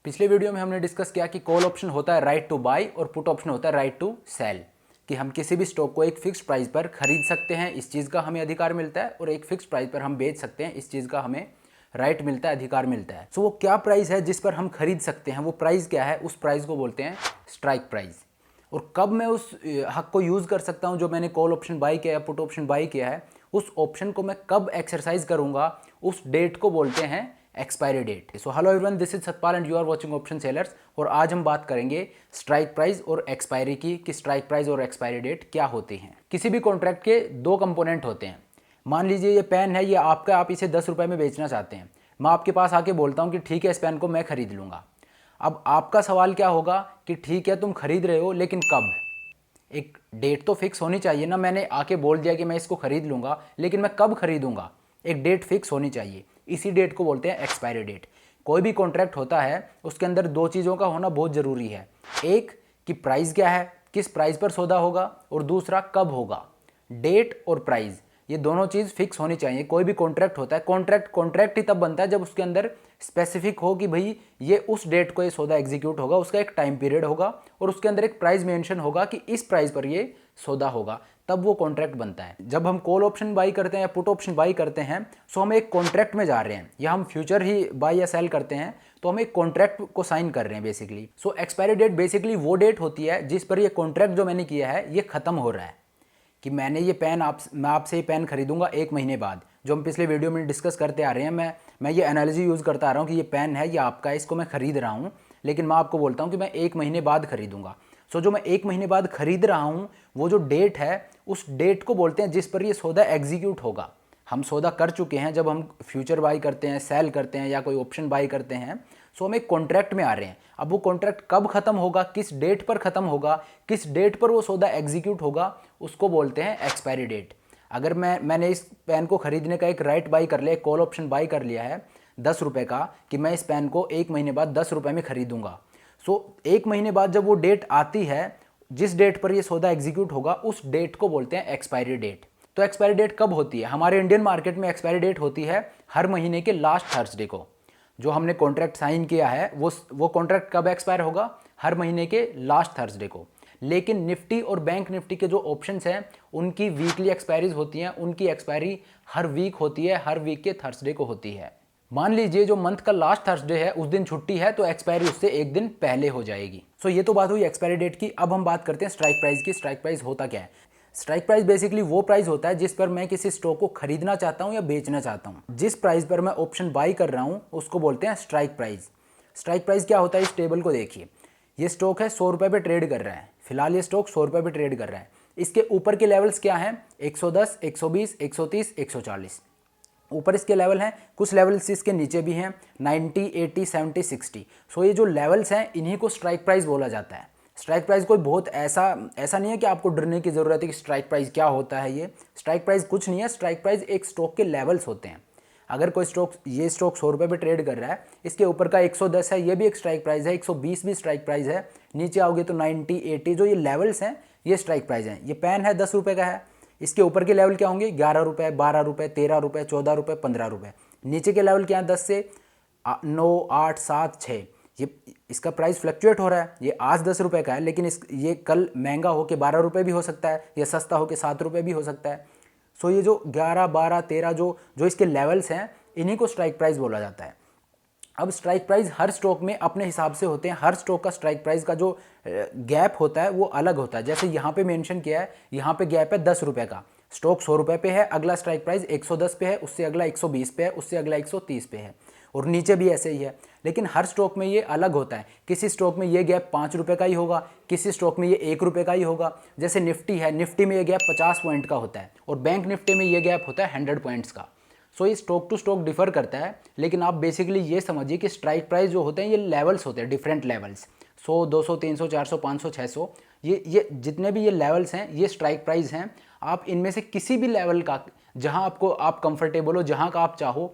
पिछले वीडियो में हमने डिस्कस किया कि कॉल ऑप्शन होता है राइट टू बाय और पुट ऑप्शन होता है राइट टू सेल, कि हम किसी भी स्टॉक को एक फिक्स प्राइस पर खरीद सकते हैं, इस चीज़ का हमें अधिकार मिलता है, और एक फिक्स प्राइस पर हम बेच सकते हैं, इस चीज़ का हमें राइट मिलता है, अधिकार मिलता है। सो वो क्या प्राइस है जिस पर हम खरीद सकते हैं, वो प्राइस क्या है, उस प्राइस को बोलते हैं स्ट्राइक प्राइस। और कब मैं उस हक को यूज़ कर सकता हूँ जो मैंने कॉल ऑप्शन बाई किया है, पुट ऑप्शन बाई किया है, उस ऑप्शन को मैं कब एक्सरसाइज करूँगा, उस डेट को बोलते हैं expiry date. So hello everyone, this is Satpal and you are watching option sellers. और आज हम बात करेंगे स्ट्राइक प्राइस और एक्सपायरी की, कि स्ट्राइक प्राइस और एक्सपायरी डेट क्या होती हैं। किसी भी कॉन्ट्रैक्ट के दो कंपोनेंट होते हैं। मान लीजिए ये पेन है, ये आपका, आप इसे 10 रुपये में बेचना चाहते हैं। मैं आपके पास आके बोलता हूँ कि ठीक है, इस पेन को मैं खरीद लूँगा। अब आपका सवाल क्या होगा कि ठीक है तुम खरीद रहे हो, लेकिन कब? एक डेट तो फिक्स होनी चाहिए ना। मैंने आके बोल दिया कि मैं इसको खरीद लूँगा, लेकिन मैं कब खरीदूँगा, एक डेट फिक्स होनी चाहिए। इसी डेट को बोलते हैं एक्सपायरी डेट। कोई भी कॉन्ट्रैक्ट होता है उसके अंदर दो चीज़ों का होना बहुत ज़रूरी है। एक कि प्राइस क्या है, किस प्राइस पर सौदा होगा, और दूसरा कब होगा। डेट और प्राइस, ये दोनों चीज़ फिक्स होनी चाहिए। कोई भी कॉन्ट्रैक्ट होता है, कॉन्ट्रैक्ट ही तब बनता है जब उसके अंदर स्पेसिफिक हो कि भाई ये उस डेट को ये सौदा एग्जीक्यूट होगा, उसका एक टाइम पीरियड होगा, और उसके अंदर एक प्राइस मेंशन होगा कि इस प्राइस पर ये सौदा होगा, तब वो कॉन्ट्रैक्ट बनता है। जब हम कॉल ऑप्शन बाई करते हैं या पुट ऑप्शन बाई करते हैं, सो हम एक कॉन्ट्रैक्ट में जा रहे हैं, या हम फ्यूचर ही बाई या सेल करते हैं, तो हम एक कॉन्ट्रैक्ट को साइन कर रहे हैं बेसिकली। सो एक्सपायरी डेट बेसिकली वो डेट होती है जिस पर ये कॉन्ट्रैक्ट जो मैंने किया है ये खत्म हो रहा है, कि मैंने ये पेन मैं आपसे ये पेन खरीदूंगा 1 महीने बाद। जो हम पिछले वीडियो में डिस्कस करते आ रहे हैं, मैं ये एनालॉजी यूज़ करता आ रहा हूँ कि ये पेन है, ये आपका है, इसको मैं खरीद रहा हूँ, लेकिन मैं आपको बोलता हूँ कि मैं 1 महीने बाद खरीदूंगा। सो जो मैं 1 महीने बाद खरीद रहा हूँ, वो जो डेट है, उस डेट को बोलते हैं जिस पर ये सौदा एग्जीक्यूट होगा। हम सौदा कर चुके हैं, जब हम फ्यूचर बाई करते हैं, सेल करते हैं, या कोई ऑप्शन बाई करते हैं, सो हम एक कॉन्ट्रैक्ट में आ रहे हैं। अब वो कॉन्ट्रैक्ट कब खत्म होगा, किस डेट पर खत्म होगा, किस डेट पर वो सौदा एग्जीक्यूट होगा, उसको बोलते हैं एक्सपायरी डेट। अगर मैंने इस पेन को खरीदने का एक राइट बाई कर लिया, एक कॉल ऑप्शन बाई कर लिया है 10 रुपये का, कि मैं इस पेन को 1 महीने बाद 10 रुपये में खरीदूंगा। सो 1 महीने बाद जब वो डेट आती है, जिस डेट पर ये सौदा एग्जीक्यूट होगा, उस डेट को बोलते हैं एक्सपायरी डेट। तो एक्सपायरी डेट कब होती है? हमारे इंडियन मार्केट में एक्सपायरी डेट होती है हर महीने के लास्ट थर्सडे को। जो हमने कॉन्ट्रैक्ट साइन किया है, वो कॉन्ट्रैक्ट कब एक्सपायर होगा? हर महीने के लास्ट थर्सडे को। लेकिन निफ्टी और बैंक निफ्टी के जो ऑप्शंस हैं, उनकी वीकली एक्सपायरीज होती हैं, उनकी एक्सपायरी हर वीक होती है, हर वीक के थर्सडे को होती है। मान लीजिए जो मंथ का लास्ट थर्सडे है, उस दिन छुट्टी है, तो एक्सपायरी उससे एक दिन पहले हो जाएगी। सो ये तो बात हुई एक्सपायरी डेट की। अब हम बात करते हैं स्ट्राइक प्राइस की। स्ट्राइक प्राइस होता क्या है? स्ट्राइक प्राइस बेसिकली वो प्राइस होता है जिस पर मैं किसी स्टॉक को खरीदना चाहता हूं या बेचना चाहता हूं। जिस प्राइस पर मैं ऑप्शन बाई कर रहा हूं, उसको बोलते हैं स्ट्राइक प्राइस। स्ट्राइक प्राइस क्या होता है? इस टेबल को देखिए। ये स्टॉक है 100 रुपये पे ट्रेड कर रहा है, फिलहाल ये स्टॉक 100 रुपये पे ट्रेड कर रहा है। इसके ऊपर के लेवल्स क्या हैं? 110, 120, 130, 140 ऊपर इसके लेवल हैं। कुछ लेवल्स इसके नीचे भी हैं, 90, 80, 70, 60। सो ये जो लेवल्स हैं, इन्हीं को स्ट्राइक प्राइस बोला जाता है। स्ट्राइक प्राइस कोई बहुत ऐसा नहीं है कि आपको डरने की ज़रूरत है कि स्ट्राइक प्राइस क्या होता है। ये स्ट्राइक प्राइस कुछ नहीं है। स्ट्राइक प्राइस एक स्टॉक के लेवल्स होते हैं। अगर कोई स्टॉक, ये स्टॉक 100 रुपये पे ट्रेड कर रहा है, इसके ऊपर का 110 है, ये भी एक स्ट्राइक प्राइस है, 120 भी स्ट्राइक प्राइस है, नीचे आओगे तो 90, 80, जो ये लेवल्स हैं, ये स्ट्राइक प्राइस हैं। ये पेन है 10 रुपये का है, इसके ऊपर के लेवल क्या होंगे? 11 रुपये, 12 रुपये, 13 रुपये, 14 रुपये, 15 रुपये। नीचे के लेवल क्या है? 10 से 9, 8, 7, 6। ये इसका प्राइस फ्लक्चुएट हो रहा है। ये आज 10 रुपये का है, लेकिन ये कल महंगा हो के 12 रुपये भी हो सकता है, या सस्ता हो के 7 रुपये भी हो सकता है। सो ये जो 11, 12, 13 जो इसके लेवल्स हैं, इन्हीं को स्ट्राइक प्राइस बोला जाता है। अब स्ट्राइक प्राइस हर स्टॉक में अपने हिसाब से होते हैं। हर स्टॉक का स्ट्राइक प्राइस का जो गैप होता है वो अलग होता है। जैसे यहाँ पे मेंशन किया है, यहाँ पे गैप है 10 रुपये का। स्टॉक 100 रुपये पे है, अगला स्ट्राइक प्राइस 110 पे है, उससे अगला 120 पे है, उससे अगला 130 पे है, और नीचे भी ऐसे ही है। लेकिन हर स्टॉक में ये अलग होता है। किसी स्टॉक में ये गैप 5 रुपये का ही होगा, किसी स्टॉक में ये 1 रुपये का ही होगा। जैसे निफ्टी है, निफ्टी में ये गैप 50 पॉइंट का होता है, और बैंक निफ्टी में ये गैप होता है 100 पॉइंट्स का। सो ये स्टॉक टू स्टॉक डिफर करता है। लेकिन आप बेसिकली ये समझिए कि स्ट्राइक प्राइस जो होते हैं, ये लेवल्स होते हैं, डिफरेंट लेवल्स। 100, 200, 300, 400, 500, 600, ये जितने भी ये लेवल्स हैं, ये स्ट्राइक प्राइस हैं। आप इनमें से किसी भी लेवल का, जहां आप कंफर्टेबल हो, जहां का आप चाहो,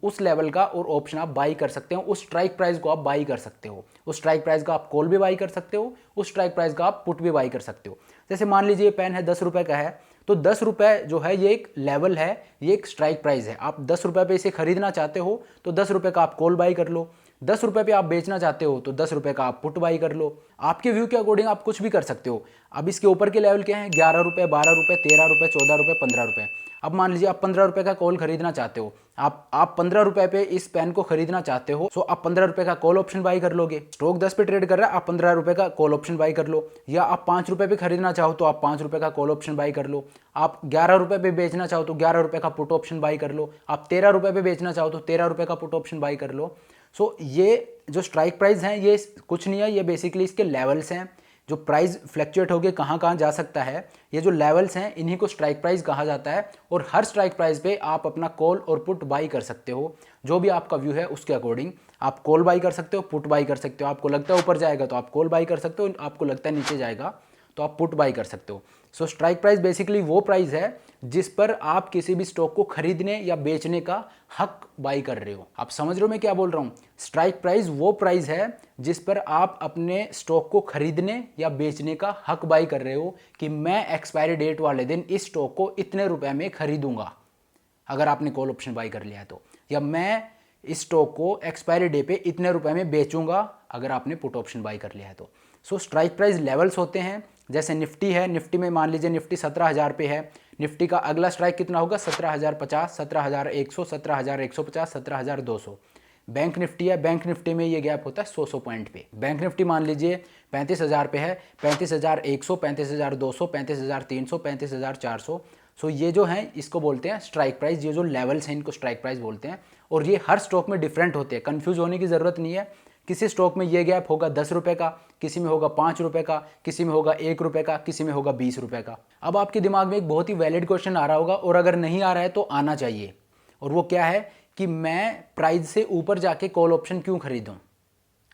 उस लेवल का और ऑप्शन आप बाई कर सकते हो। उस स्ट्राइक प्राइस को आप बाई कर सकते हो। उस स्ट्राइक प्राइस का आप कॉल भी बाई कर सकते हो, उस स्ट्राइक प्राइस का आप पुट भी बाई कर सकते हो। जैसे मान लीजिए ये पेन है 10 रुपये का है, तो 10 रुपये जो है ये एक लेवल है, ये एक स्ट्राइक प्राइस है। आप 10 रुपये पे इसे खरीदना चाहते हो, तो 10 रुपये का आप कॉल बाई कर लो। ₹10 पे आप बेचना चाहते हो तो ₹10 का आप पुट बाई कर लो। आपके व्यू के अकॉर्डिंग आप कुछ भी कर सकते हो। अब इसके ऊपर के लेवल क्या है, ₹11, ₹12, ₹13, ₹14, ₹15। अब मान लीजिए आप ₹15 का कॉल खरीदना चाहते हो, आप ₹15 पे इस पेन को खरीदना चाहते हो, सो आप ₹15 का कॉल ऑप्शन बाई कर लोगे। स्टॉक 10 पे ट्रेड कर रहा है, आप ₹15 का कॉल ऑप्शन बाई कर लो। या आप ₹5 पे खरीदना चाहो तो आप ₹5 का कॉल ऑप्शन बाई कर लो। आप ₹11 पे बेचना चाहो तो ₹11 का पुट ऑप्शन बाई कर लो। आप ₹13 पे बेचना चाहो तो ₹13 का पुट ऑप्शन बाई कर लो। सो ये जो स्ट्राइक प्राइस हैं ये कुछ नहीं है, ये बेसिकली इसके लेवल्स हैं। जो प्राइस फ्लक्चुएट होकर कहाँ कहाँ जा सकता है, ये जो लेवल्स हैं इन्हीं को स्ट्राइक प्राइस कहा जाता है। और हर स्ट्राइक प्राइस पे आप अपना कॉल और पुट बाई कर सकते हो। जो भी आपका व्यू है उसके अकॉर्डिंग आप कॉल बाई कर सकते हो, पुट बाई कर सकते हो। आपको लगता है ऊपर जाएगा तो आप कॉल बाई कर सकते हो, आपको लगता है नीचे जाएगा तो आप पुट बाई कर सकते हो। सो स्ट्राइक प्राइस बेसिकली वो प्राइस है जिस पर आप किसी भी स्टॉक को खरीदने या बेचने का हक बाई कर रहे हो। आप समझ रहे हो मैं क्या बोल रहा हूँ? स्ट्राइक प्राइस वो प्राइस है जिस पर आप अपने स्टॉक को खरीदने या बेचने का हक बाई कर रहे हो कि मैं एक्सपायरी डेट वाले दिन इस स्टॉक को इतने रुपए में खरीदूंगा अगर आपने कॉल ऑप्शन बाई कर लिया है तो, या मैं इस स्टॉक को एक्सपायरी डे पे इतने रुपए में बेचूंगा अगर आपने पुट ऑप्शन बाई कर लिया है तो। सो स्ट्राइक प्राइस लेवल्स होते हैं। जैसे निफ्टी है, निफ्टी में मान लीजिए निफ्टी 17,000 पे है, निफ्टी का अगला स्ट्राइक कितना होगा? 17,050, 17,100, 17,150, 17,200। बैंक निफ्टी है, बैंक निफ्टी में ये गैप होता है 100 पॉइंट पे। बैंक निफ्टी मान लीजिए 35,000 पे है, 35,100, 35,200, 35,300, 35,400। सो ये जो हैं इसको बोलते हैं स्ट्राइक प्राइस। ये जो लेवल्स हैं इनको स्ट्राइक प्राइस बोलते हैं। और ये हर स्टॉक में डिफरेंट होते हैं, कंफ्यूज होने की ज़रूरत नहीं है। किसी स्टॉक में ये गैप होगा ₹10 का, किसी में होगा ₹5 का, किसी में होगा ₹1 का, किसी में होगा ₹20 का। अब आपके दिमाग में एक बहुत ही वैलिड क्वेश्चन आ रहा होगा, और अगर नहीं आ रहा है तो आना चाहिए, और वो क्या है कि मैं प्राइस से ऊपर जाके कॉल ऑप्शन क्यों खरीदूं?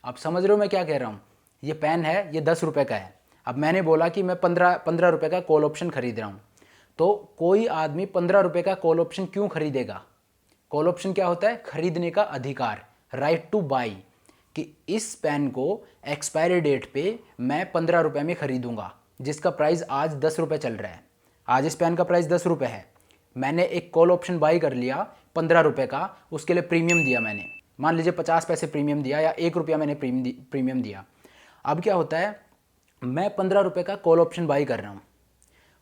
आप समझ रहे हो मैं क्या कह रहा हूँ? ये पेन है, ये ₹10 का है। अब मैंने बोला कि मैं 15 का कॉल ऑप्शन खरीद रहा हूँ, तो कोई आदमी ₹15 का कॉल ऑप्शन क्यों खरीदेगा? कॉल ऑप्शन क्या होता है? खरीदने का अधिकार, राइट टू बाई, कि इस पेन को एक्सपायरी डेट पे मैं ₹15 में खरीदूंगा, जिसका प्राइस आज ₹10 चल रहा है। आज इस पेन का प्राइस ₹10 है। मैंने एक कॉल ऑप्शन बाई कर लिया ₹15 का, उसके लिए प्रीमियम दिया मैंने, मान लीजिए 50 पैसे प्रीमियम दिया या ₹1 मैंने प्रीमियम दिया। अब क्या होता है, मैं ₹15 का कॉल ऑप्शन बाई कर रहा हूँ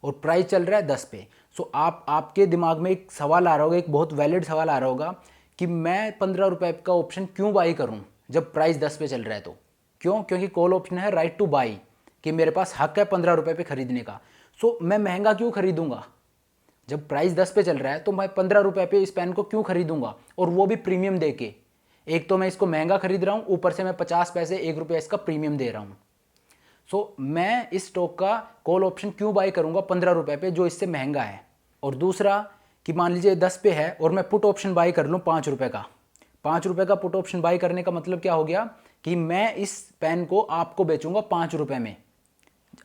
और प्राइस चल रहा है 10 पे। सो आपके दिमाग में एक सवाल आ रहा होगा, एक बहुत वैलिड सवाल आ रहा होगा कि मैं ₹15 का ऑप्शन क्यों बाई करूं जब प्राइस 10 पे चल रहा है तो? क्यों? क्योंकि कॉल ऑप्शन है राइट टू बाई, कि मेरे पास हक है ₹15 पे खरीदने का। सो मैं महंगा क्यों खरीदूंगा? जब प्राइस 10 पे चल रहा है तो मैं ₹15 पे इस पेन को क्यों खरीदूंगा, और वो भी प्रीमियम दे के? एक तो मैं इसको महंगा खरीद रहा हूँ, ऊपर से मैं 50 पैसे ₹1 इसका प्रीमियम दे रहा हूँ। सो मैं इस स्टॉक का कॉल ऑप्शन क्यों बाई करूंगा ₹15 पे, जो इससे महंगा है? और दूसरा कि मान लीजिए 10 पे है और मैं पुट ऑप्शन बाई कर लूँ ₹5 का। ₹5 का पुट ऑप्शन बाई करने का मतलब क्या हो गया कि मैं इस पेन को आपको बेचूंगा ₹5 में।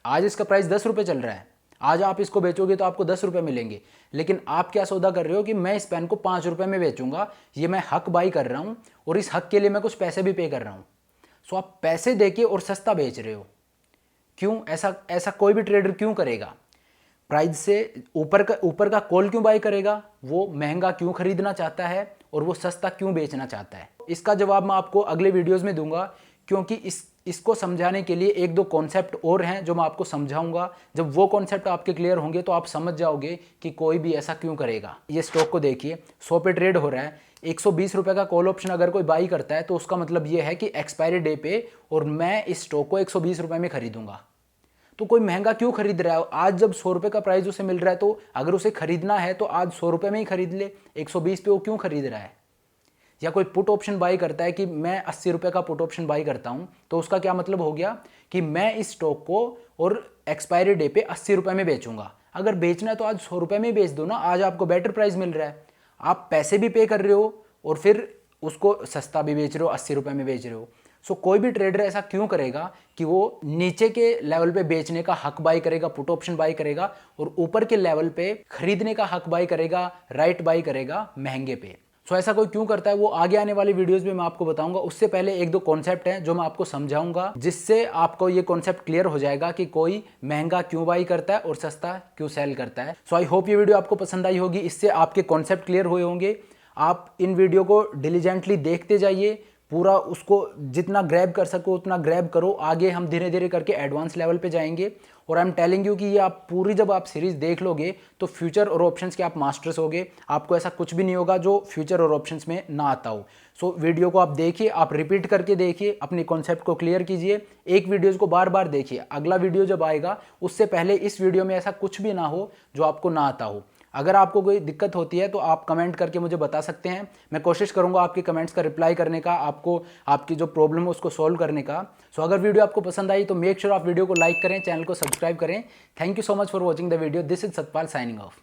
आज इसका प्राइस ₹10 चल रहा है, आज आप इसको बेचोगे तो आपको ₹10 मिलेंगे, लेकिन आप क्या सौदा कर रहे हो कि मैं इस पेन को ₹5 में बेचूंगा। ये मैं हक बाई कर रहा हूँ और इस हक के लिए मैं कुछ पैसे भी पे कर रहा हूँ। सो आप पैसे देके और सस्ता बेच रहे हो। क्यों? ऐसा कोई भी ट्रेडर क्यों करेगा? प्राइस से ऊपर का कॉल क्यों बाई करेगा? वो महंगा क्यों खरीदना चाहता है और वो सस्ता क्यों बेचना चाहता है? इसका जवाब मैं आपको अगले वीडियोस में दूंगा, क्योंकि इसको समझाने के लिए एक दो कॉन्सेप्ट और हैं जो मैं आपको समझाऊंगा। जब वो कॉन्सेप्ट आपके क्लियर होंगे तो आप समझ जाओगे कि कोई भी ऐसा क्यों करेगा। ये स्टॉक को देखिए, 100 पे ट्रेड हो रहा है, ₹120 का कॉल ऑप्शन अगर कोई बाई करता है तो उसका मतलब ये है कि एक्सपायरी डे पे और मैं इस स्टॉक को ₹120 में खरीदूंगा। तो कोई महंगा क्यों खरीद रहा है? आज जब ₹100 का प्राइस उसे मिल रहा है तो अगर उसे खरीदना है तो आज ₹100 में ही खरीद ले, 120 पे वो क्यों खरीद रहा है? या कोई पुट ऑप्शन बाई करता है कि मैं ₹80 का पुट ऑप्शन बाई करता हूं, तो उसका क्या मतलब हो गया कि मैं इस स्टॉक को और एक्सपायरी डे पे ₹80 में बेचूंगा। अगर बेचना है तो आज ₹100 में बेच दो ना, आज आपको बेटर प्राइस मिल रहा है। आप पैसे भी पे कर रहे हो और फिर उसको सस्ता भी बेच रहे हो, ₹80 में बेच रहे हो। सो कोई भी ट्रेडर ऐसा क्यों करेगा कि वो नीचे के लेवल पे बेचने का हक बाई करेगा, पुट ऑप्शन बाई करेगा, और ऊपर के लेवल पे खरीदने का हक बाई करेगा, राइट बाई करेगा महंगे पे? सो ऐसा कोई क्यों करता है, वो आगे आने वाली वीडियोस में मैं आपको बताऊंगा। उससे पहले एक दो कॉन्सेप्ट हैं जो मैं आपको समझाऊंगा, जिससे आपको ये कॉन्सेप्ट क्लियर हो जाएगा कि कोई महंगा क्यों बाई करता है और सस्ता क्यों सेल करता है। सो आई होप ये वीडियो आपको पसंद आई होगी, इससे आपके कॉन्सेप्ट क्लियर हुए होंगे। आप इन वीडियो को डिलीजेंटली देखते जाइए, पूरा उसको जितना ग्रैब कर सको उतना ग्रैब करो। आगे हम धीरे धीरे करके एडवांस लेवल पे जाएंगे और आई एम टेलिंग यू कि ये आप पूरी जब आप सीरीज देख लोगे तो फ्यूचर और ऑप्शंस के आप मास्टर्स होगे। आपको ऐसा कुछ भी नहीं होगा जो फ्यूचर और ऑप्शंस में ना आता हो। सो वीडियो को आप देखिए, आप रिपीट करके देखिए, अपने कॉन्सेप्ट को क्लियर कीजिए, एक वीडियोज़ को बार बार देखिए। अगला वीडियो जब आएगा उससे पहले इस वीडियो में ऐसा कुछ भी ना हो जो आपको ना आता हो। अगर आपको कोई दिक्कत होती है तो आप कमेंट करके मुझे बता सकते हैं। मैं कोशिश करूंगा आपके कमेंट्स का रिप्लाई करने का, आपको आपकी जो प्रॉब्लम है उसको सॉल्व करने का। सो अगर वीडियो आपको पसंद आई तो मेक श्योर आप वीडियो को लाइक करें, चैनल को सब्सक्राइब करें। Thank you so much for watching the video. This is Satpal signing off.